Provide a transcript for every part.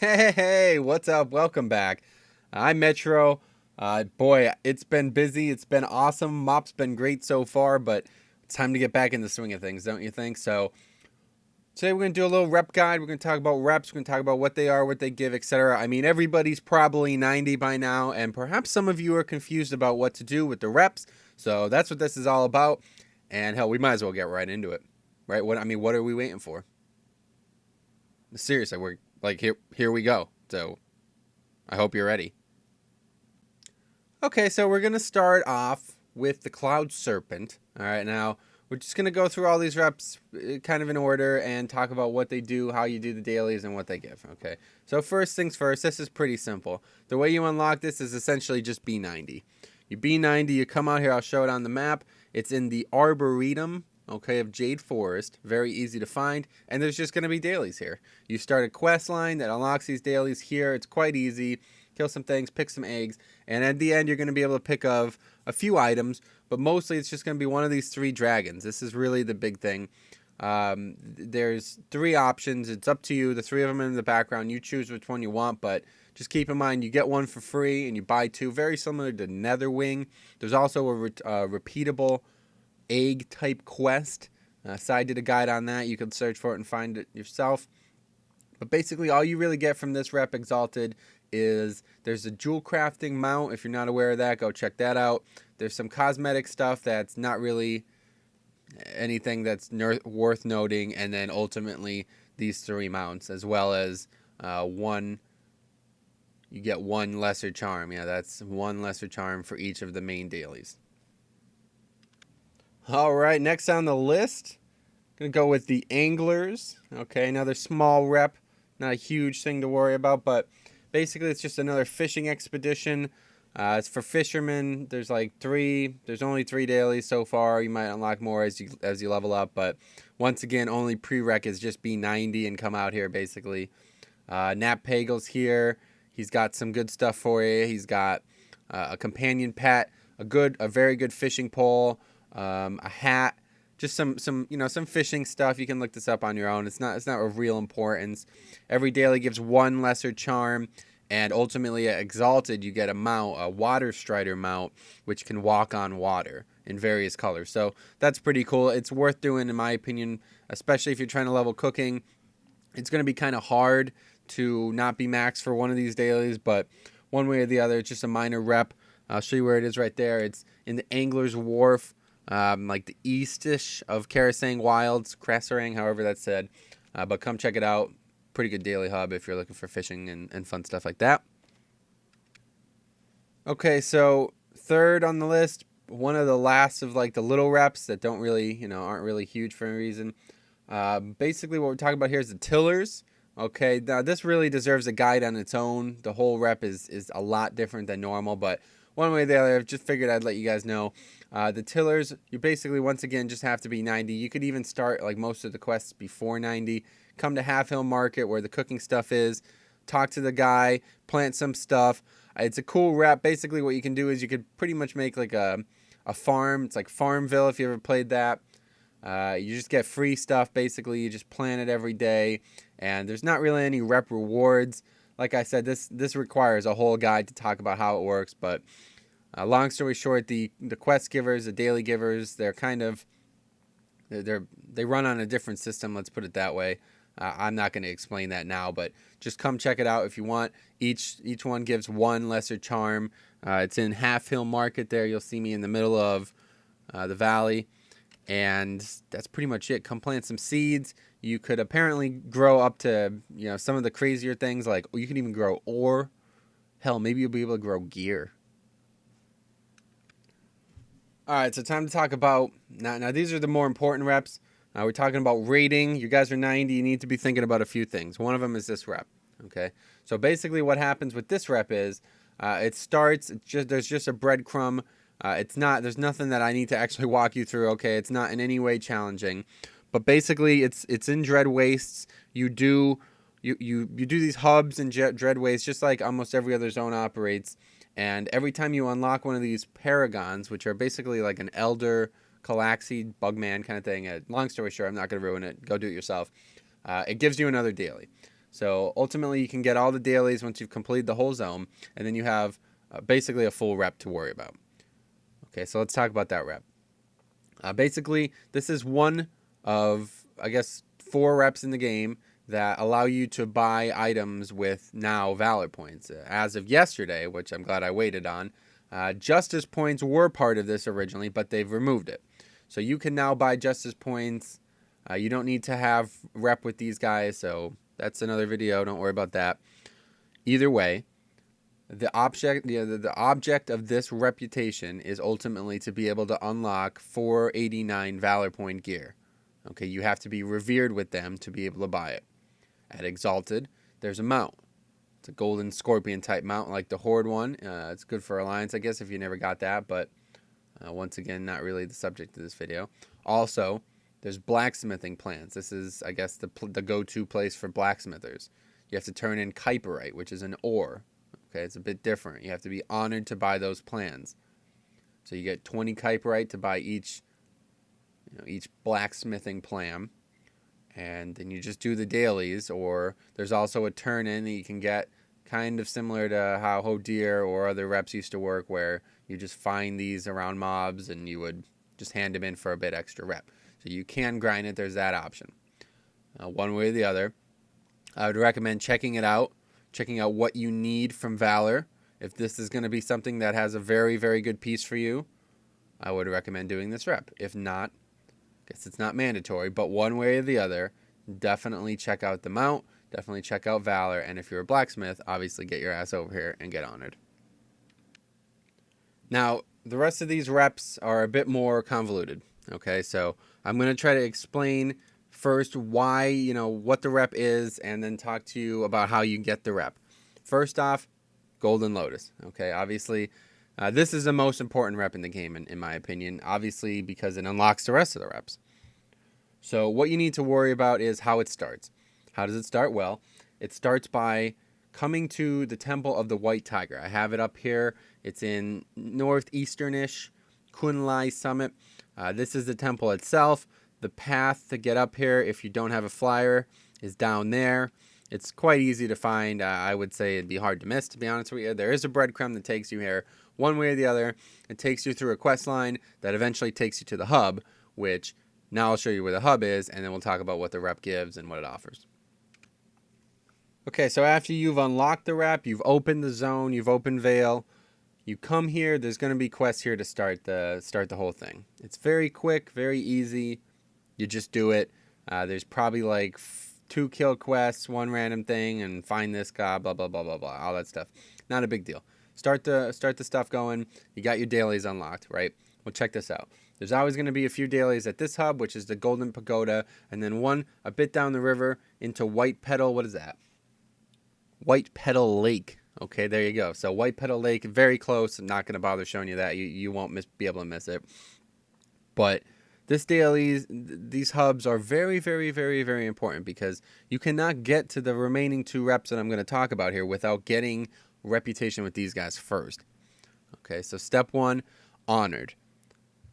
Hey, what's up? Welcome back. I'm Metro. Boy, it's been busy. It's been awesome. Mop's been great so far, but it's time to get back in the swing of things, don't you think? So today we're going to do a little rep guide. We're going to talk about reps. We're going to talk about what they are, what they give, etc. I mean, everybody's probably 90 by now, and perhaps some of you are confused about what to do with the reps. So that's what this is all about. And hell, we might as well get right into it, right? What are we waiting for? Seriously, we're like here we go. So I hope you're ready. Okay, so we're going to start off with the Cloud Serpent. All right, now we're just going to go through all these reps kind of in order and talk about what they do, how you do the dailies, and what they give. Okay, so first things first, this is pretty simple. The way you unlock this is essentially just B90. You B90, you come out here, I'll show it on the map. It's in the Arboretum, okay, of Jade Forest. Very easy to find, and there's just going to be dailies here. You start a quest line that unlocks these dailies here. It's quite easy. Kill some things, pick some eggs, and at the end you're going to be able to pick of a few items, but mostly it's just going to be one of these 3 dragons. This is really the big thing. There's 3 options. It's up to you. The 3 of them are in the background. You choose which one you want, but just keep in mind you get one for free and you buy 2. Very similar to Netherwing. There's also a repeatable egg type quest. So I did a guide on that. You can search for it and find it yourself. But basically all you really get from this rep exalted is there's a jewel crafting mount. If you're not aware of that, go check that out. There's some cosmetic stuff that's not really anything that's worth noting, and then ultimately these 3 mounts, as well as you get 1 lesser charm. Yeah, that's 1 lesser charm for each of the main dailies. All right, next on the list, gonna go with the Anglers. Okay, another small rep, not a huge thing to worry about, but basically it's just another fishing expedition. It's for fishermen. There's only 3 dailies so far. You might unlock more as you level up, but once again, only prereq is just be 90 and come out here basically. Nap Pagel's here. He's got some good stuff for you. He's got a companion pet, a very good fishing pole, a hat, just some fishing stuff. You can look this up on your own. It's not of real importance. Every daily gives 1 lesser charm, and ultimately at exalted you get a mount, a water strider mount, which can walk on water in various colors. So that's pretty cool. It's worth doing in my opinion, especially if you're trying to level cooking. It's going to be kind of hard to not be maxed for one of these dailies, but one way or the other, it's just a minor rep. I'll show you where it is right there. It's in the Angler's Wharf, like the eastish of Karasang Wilds, Krasarang, however that's said. But come check it out. Pretty good daily hub if you're looking for fishing and fun stuff like that. Okay, so third on the list, one of the last of like the little reps that don't really, aren't really huge for any reason. Basically, what we're talking about here is the Tillers. Okay, now this really deserves a guide on its own. The whole rep is a lot different than normal, but one way or the other, I've just figured I'd let you guys know. The Tillers, you basically, once again, just have to be 90. You could even start like most of the quests before 90. Come to Halfhill Market where the cooking stuff is. Talk to the guy, plant some stuff. It's a cool rep. Basically, what you can do is you could pretty much make like a farm. It's like Farmville if you ever played that. You just get free stuff, basically. You just plant it every day, and there's not really any rep rewards. Like I said, this requires a whole guide to talk about how it works, but long story short, the quest givers, the daily givers, they run on a different system, let's put it that way. I'm not going to explain that now, but just come check it out if you want. Each one gives 1 lesser charm. It's in Halfhill Market there. You'll see me in the middle of the valley. And that's pretty much it. Come plant some seeds. You could apparently grow up to, some of the crazier things, like you can even grow ore. Hell, maybe you'll be able to grow gear. All right, so time to talk about, now these are the more important reps. We're talking about rating. You guys are 90. You need to be thinking about a few things. One of them is this rep. Okay, so basically what happens with this rep is there's just a breadcrumb. There's nothing that I need to actually walk you through. Okay, it's not in any way challenging, but basically it's in Dread Wastes. You do these hubs in Dread Wastes just like almost every other zone operates. And every time you unlock one of these paragons, which are basically like an elder Calaxy, Bugman kind of thing. Long story short, I'm not going to ruin it. Go do it yourself. It gives you another daily. So ultimately, you can get all the dailies once you've completed the whole zone, and then you have basically a full rep to worry about. Okay, so let's talk about that rep. Basically, this is one of, I guess, 4 reps in the game that allow you to buy items with now Valor points. As of yesterday, which I'm glad I waited on, Justice points were part of this originally, but they've removed it. So you can now buy Justice points. You don't need to have rep with these guys, so that's another video. Don't worry about that. Either way, the object of this reputation is ultimately to be able to unlock 489 Valor point gear. Okay, you have to be revered with them to be able to buy it. At Exalted, there's a mount. It's a golden scorpion type mount like the Horde one. It's good for Alliance, I guess, if you never got that, but once again, not really the subject of this video. Also, there's blacksmithing plans. This is, I guess, the go-to place for blacksmithers. You have to turn in Kyperite, which is an ore. Okay, it's a bit different. You have to be honored to buy those plans. So you get 20 Kyperite to buy each blacksmithing plan. And then you just do the dailies, or there's also a turn-in that you can get, kind of similar to how Hodir or other reps used to work, where you just find these around mobs and you would just hand them in for a bit extra rep. So you can grind it. There's that option. One way or the other. I would recommend checking it out, checking out what you need from Valor. If this is going to be something that has a very, very good piece for you, I would recommend doing this rep. If not, I guess it's not mandatory, but one way or the other, definitely check out the mount, definitely check out Valor, and if you're a blacksmith, obviously get your ass over here and get honored. Now, the rest of these reps are a bit more convoluted, okay? So I'm going to try to explain first why, what the rep is, and then talk to you about how you get the rep. First off, Golden Lotus, okay? Obviously, this is the most important rep in the game, in my opinion, obviously because it unlocks the rest of the reps. So what you need to worry about is how it starts. How does it start? Well, it starts by coming to the Temple of the White Tiger. I have it up here. It's in northeastern-ish Kunlai Summit. This is the temple itself. The path to get up here, if you don't have a flyer, is down there. It's quite easy to find. I would say it'd be hard to miss, to be honest with you. There is a breadcrumb that takes you here. One way or the other, it takes you through a quest line that eventually takes you to the hub, which now I'll show you where the hub is, and then we'll talk about what the rep gives and what it offers. Okay, so after you've unlocked the rep, you've opened the zone, you've opened Vale, you come here, there's going to be quests here to start the whole thing. It's very quick, very easy. You just do it. There's probably like 2 kill quests, 1 random thing, and find this guy, blah, blah, blah, blah, blah, all that stuff. Not a big deal. Start the stuff going. You got your dailies unlocked, right? Well, check this out. There's always going to be a few dailies at this hub, which is the Golden Pagoda, and then one a bit down the river into White Petal. What is that? White Petal Lake. Okay, there you go. So White Petal Lake, very close. I'm not going to bother showing you that. You won't be able to miss it. But this dailies, these hubs are very, very, very, very important because you cannot get to the remaining 2 reps that I'm going to talk about here without getting reputation with these guys first. Okay, so step 1, honored.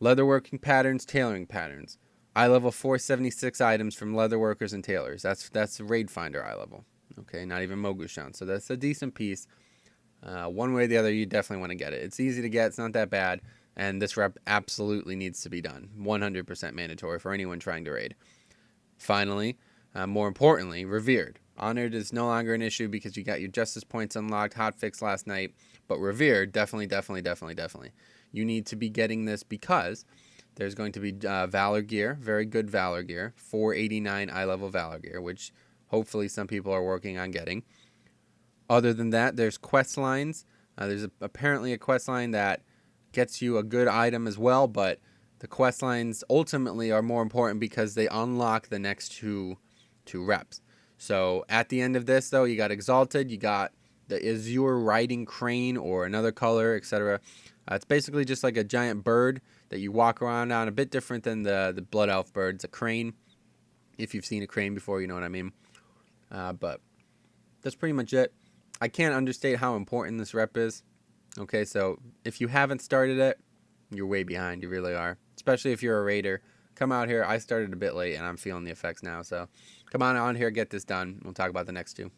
Leatherworking patterns, tailoring patterns. Eye level 476 items from leatherworkers and tailors. That's Raid Finder eye level. Okay, not even Mogushan. So that's a decent piece. One way or the other, you definitely want to get it. It's easy to get. It's not that bad. And this rep absolutely needs to be done. 100% mandatory for anyone trying to raid. Finally, more importantly, revered. Honored is no longer an issue because you got your justice points unlocked, hotfix last night. But revered, definitely. You need to be getting this because there's going to be Valor gear, very good Valor gear, 489 eye level Valor gear, which hopefully some people are working on getting. Other than that, there's quest lines. There's apparently a quest line that gets you a good item as well, but the quest lines ultimately are more important because they unlock the next two reps. So at the end of this, though, you got Exalted, you got the Azure Riding Crane or another color, etc. It's basically just like a giant bird that you walk around on, a bit different than the Blood Elf bird. It's a crane. If you've seen a crane before, you know what I mean. But that's pretty much it. I can't understate how important this rep is. Okay, so if you haven't started it, you're way behind. You really are. It's especially if you're a raider. Come out here. I started a bit late, and I'm feeling the effects now. So come on here, get this done. We'll talk about the next two.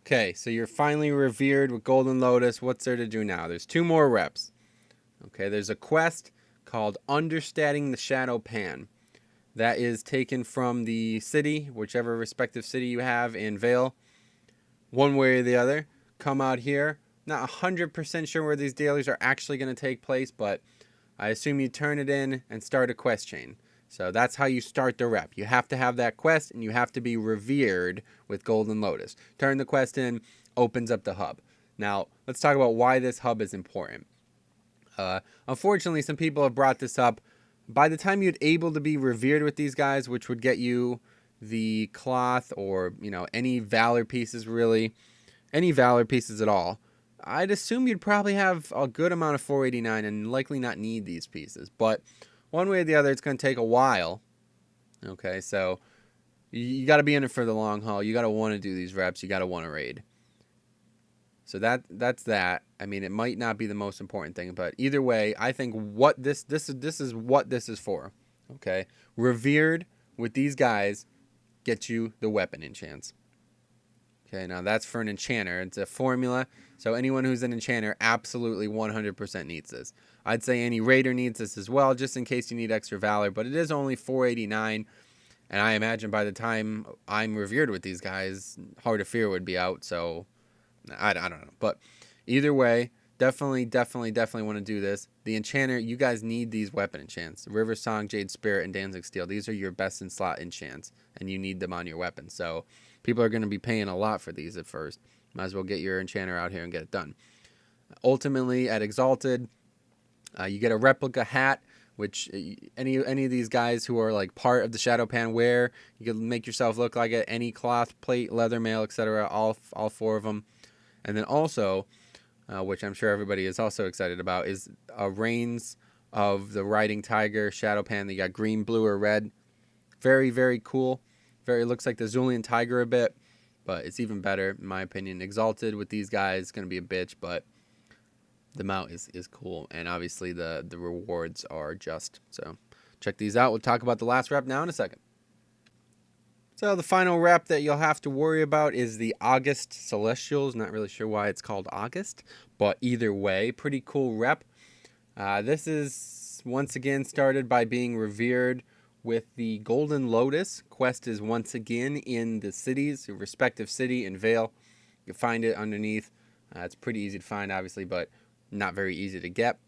Okay, so you're finally revered with Golden Lotus. What's there to do now? There's 2 more reps. Okay, there's a quest called Understanding the Shadow Pan. That is taken from the city, whichever respective city you have in Vale. One way or the other. Come out here. Not 100% sure where these dailies are actually going to take place, but I assume you turn it in and start a quest chain. So that's how you start the rep. You have to have that quest, and you have to be revered with Golden Lotus. Turn the quest in, opens up the hub. Now, let's talk about why this hub is important. Unfortunately, some people have brought this up. By the time you'd able to be revered with these guys, which would get you the cloth or, any valor pieces really, any valor pieces at all, I'd assume you'd probably have a good amount of 489 and likely not need these pieces. But one way or the other, it's going to take a while. Okay, so you got to be in it for the long haul. You got to want to do these reps. You got to want to raid. So that's that. I mean, it might not be the most important thing, but either way, I think what this is what this is for. Okay, revered with these guys gets you the weapon enchants. Okay, now that's for an enchanter. It's a formula, so anyone who's an enchanter absolutely 100% needs this. I'd say any raider needs this as well, just in case you need extra valor, but it is only 489, and I imagine by the time I'm revered with these guys, Heart of Fear would be out, so I don't know. But either way, definitely want to do this. The enchanter, you guys need these weapon enchants. River Song, Jade Spirit, and Danzig Steel. These are your best in slot enchants, and you need them on your weapon. So people are going to be paying a lot for these at first. Might as well get your enchanter out here and get it done. Ultimately, at Exalted, you get a replica hat, which any of these guys who are like part of the Shadow Pan wear. You can make yourself look like it. Any cloth, plate, leather mail, etc. All 4 of them. And then also, which I'm sure everybody is also excited about, is a Reins of the Riding Tiger Shadow Pan. They got green, blue, or red. Very, very cool. Looks like the Zulian Tiger a bit, but it's even better in my opinion. Exalted with these guys, going to be a bitch, but the mount is cool. And obviously the rewards are just. So check these out. We'll talk about the last rep now in a second. So the final rep that you'll have to worry about is the August Celestials. Not really sure why it's called August, but either way, pretty cool rep. This is once again started by being revered with the Golden Lotus. Quest is once again in the cities, your respective city in Vale. You can find it underneath. It's pretty easy to find, obviously, but not very easy to get.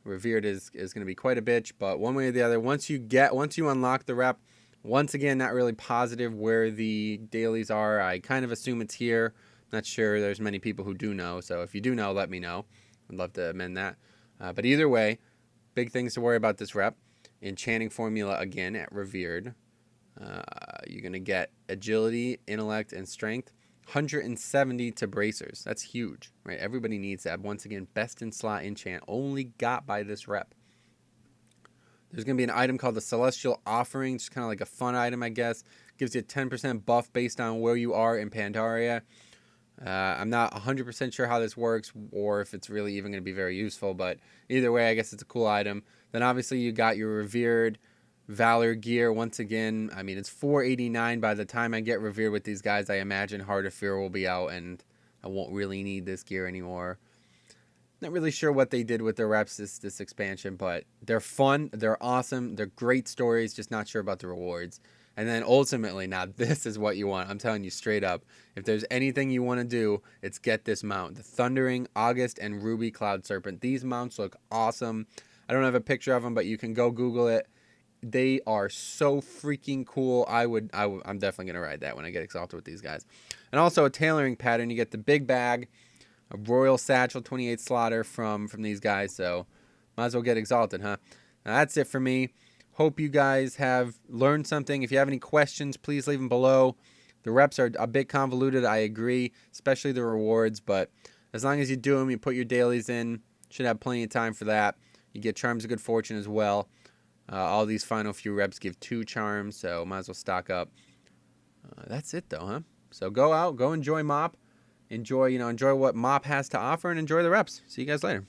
Revered is going to be quite a bitch, but one way or the other, once you unlock the rep, once again, not really positive where the dailies are. I kind of assume it's here. Not sure. There's many people who do know. So if you do know, let me know. I'd love to amend that. But either way, big things to worry about this rep. Enchanting formula again at Revered. You're going to get agility, intellect, and strength. 170 to bracers. That's huge, right? Everybody needs that. Once again, best in slot enchant. Only got by this rep. There's going to be an item called the Celestial Offering. Just kind of like a fun item, I guess. Gives you a 10% buff based on where you are in Pandaria. I'm not 100% sure how this works or if it's really even going to be very useful. But either way, I guess it's a cool item. Then obviously you got your Revered Valor gear. Once again, I mean, it's 489 by the time I get Revered with these guys. I imagine Heart of Fear will be out and I won't really need this gear anymore. Not really sure what they did with the reps this expansion, but they're fun, they're awesome, they're great stories, just not sure about the rewards. And then ultimately, now this is what you want. I'm telling you straight up. If there's anything you want to do, it's get this mount. The Thundering, August, and Ruby Cloud Serpent. These mounts look awesome. I don't have a picture of them, but you can go Google it. They are so freaking cool. I'm definitely going to ride that when I get Exalted with these guys. And also a tailoring pattern. You get the big bag, a Royal Satchel 28 Slaughter from these guys, so might as well get Exalted, huh? Now that's it for me. Hope you guys have learned something. If you have any questions, please leave them below. The reps are a bit convoluted, I agree, especially the rewards, but as long as you do them, you put your dailies in, should have plenty of time for that. You get Charms of Good Fortune as well. All these final few reps give 2 charms, so might as well stock up. That's it, though, huh? So go out, go enjoy MoP. Enjoy what MoP has to offer and enjoy the reps. See you guys later.